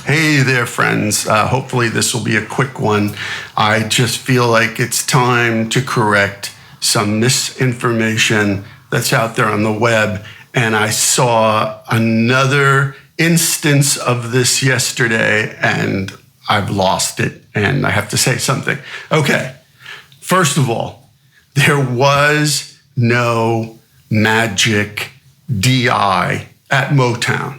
Hey there, friends. Hopefully this will be a quick one. I just feel like it's time to correct some misinformation that's out there on the web. And I saw another instance of this yesterday, and I've lost it, and I have to say something. Okay, first of all, there was no magic DI at Motown.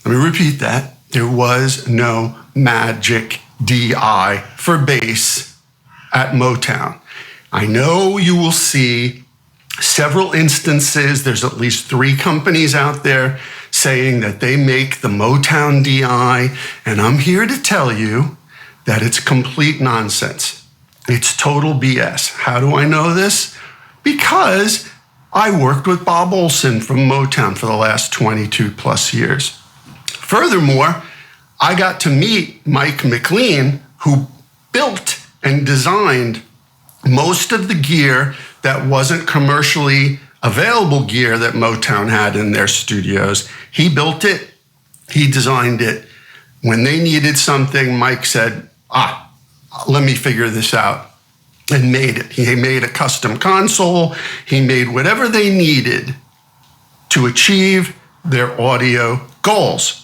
Let me repeat that. There was no magic DI for bass at Motown. I know you will see several instances. There's at least 3 companies out there saying that they make the Motown DI, and I'm here to tell you that it's complete nonsense. It's total BS. How do I know this? Because I worked with Bob Olson from Motown for the last 22 plus years. Furthermore, I got to meet Mike McLean, who built and designed most of the gear that wasn't commercially available gear that Motown had in their studios. He built it, he designed it. When they needed something, Mike said, let me figure this out, and made it. He made a custom console, he made whatever they needed to achieve their audio goals.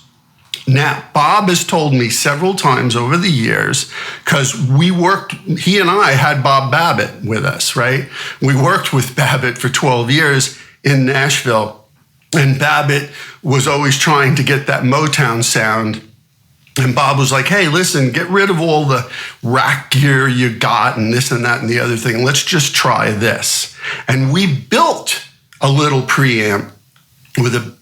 Now, Bob has told me several times over the years, because he and I had Bob Babbitt with us, right? We worked with Babbitt for 12 years in Nashville, and Babbitt was always trying to get that Motown sound. And Bob was like, hey, listen, get rid of all the rack gear you got and this and that and the other thing. Let's just try this. And we built a little preamp with a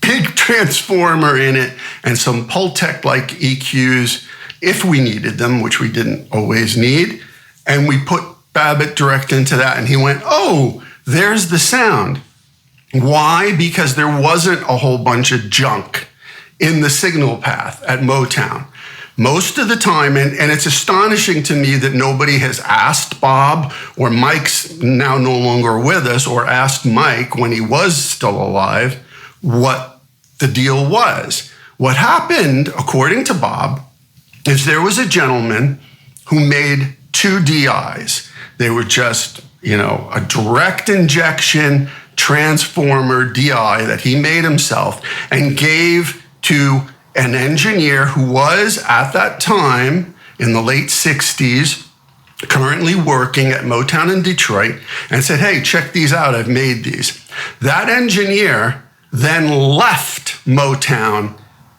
big transformer in it and some Pultec-like EQs if we needed them, which we didn't always need. And we put Babbitt direct into that, and he went, oh, there's the sound. Why? Because there wasn't a whole bunch of junk in the signal path at Motown. Most of the time, and it's astonishing to me that nobody has asked Bob, or Mike's now no longer with us, or asked Mike when he was still alive, what the deal was. What happened, according to Bob, is there was a gentleman who made 2 DIs. They were just, a direct injection transformer DI that he made himself and gave to an engineer who was at that time in the late 60s, currently working at Motown in Detroit, and said, hey, check these out, I've made these. That engineer then left Motown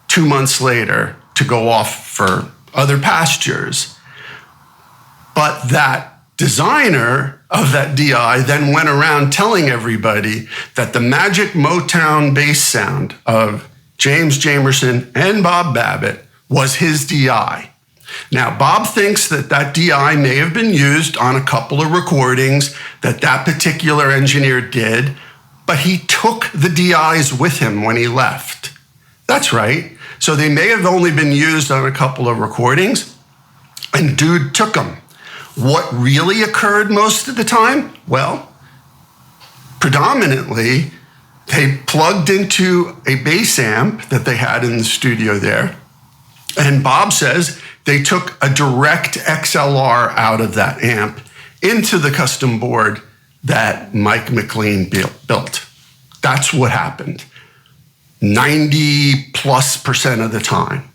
2 months later to go off for other pastures. But that designer of that DI then went around telling everybody that the magic Motown bass sound of James Jamerson and Bob Babbitt was his DI. Now, Bob thinks that that DI may have been used on a couple of recordings that particular engineer did, but he took the DIs with him when he left. That's right. So they may have only been used on a couple of recordings, and dude took them. What really occurred most of the time? Well, predominantly, they plugged into a bass amp that they had in the studio there. And Bob says they took a direct XLR out of that amp into the custom board that Mike McLean built. That's what happened. 90+% of the time.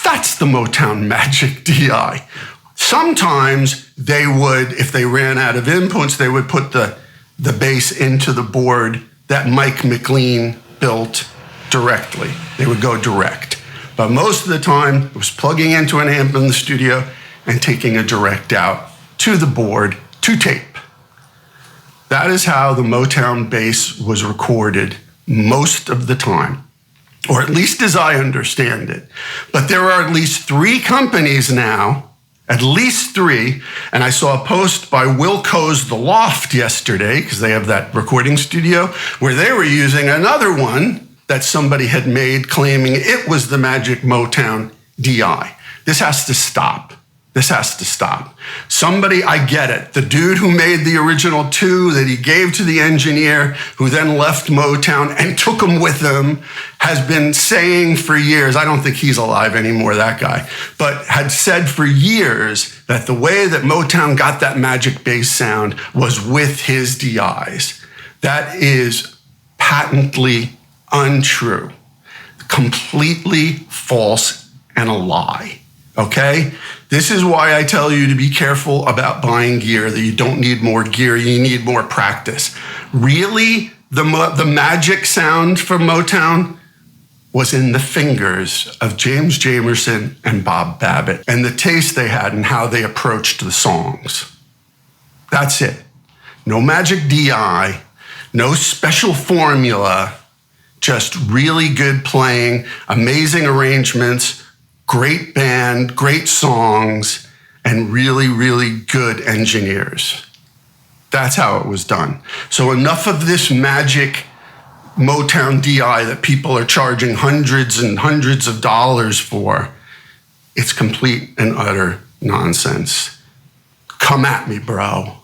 That's the Motown Magic DI. Sometimes they would, if they ran out of inputs, they would put the bass into the board that Mike McLean built directly. They would go direct. But most of the time, it was plugging into an amp in the studio and taking a direct out to the board to tape. That is how the Motown bass was recorded most of the time, or at least as I understand it. But there are at least 3 companies now, at least 3, and I saw a post by Wilco's The Loft yesterday, because they have that recording studio, where they were using another one that somebody had made, claiming it was the Magic Motown DI. This has to stop. This has to stop. Somebody, I get it. The dude who made the original 2 that he gave to the engineer, who then left Motown and took him with him, has been saying for years, I don't think he's alive anymore, that guy, but had said for years that the way that Motown got that magic bass sound was with his DIs. That is patently untrue, completely false and a lie. Okay? This is why I tell you to be careful about buying gear, that you don't need more gear, you need more practice. Really, the magic sound from Motown was in the fingers of James Jamerson and Bob Babbitt and the taste they had and how they approached the songs. That's it. No magic DI, no special formula, just really good playing, amazing arrangements, great band, great songs, and really, really good engineers. That's how it was done. So enough of this magic Motown DI that people are charging hundreds and hundreds of dollars for. It's complete and utter nonsense. Come at me, bro.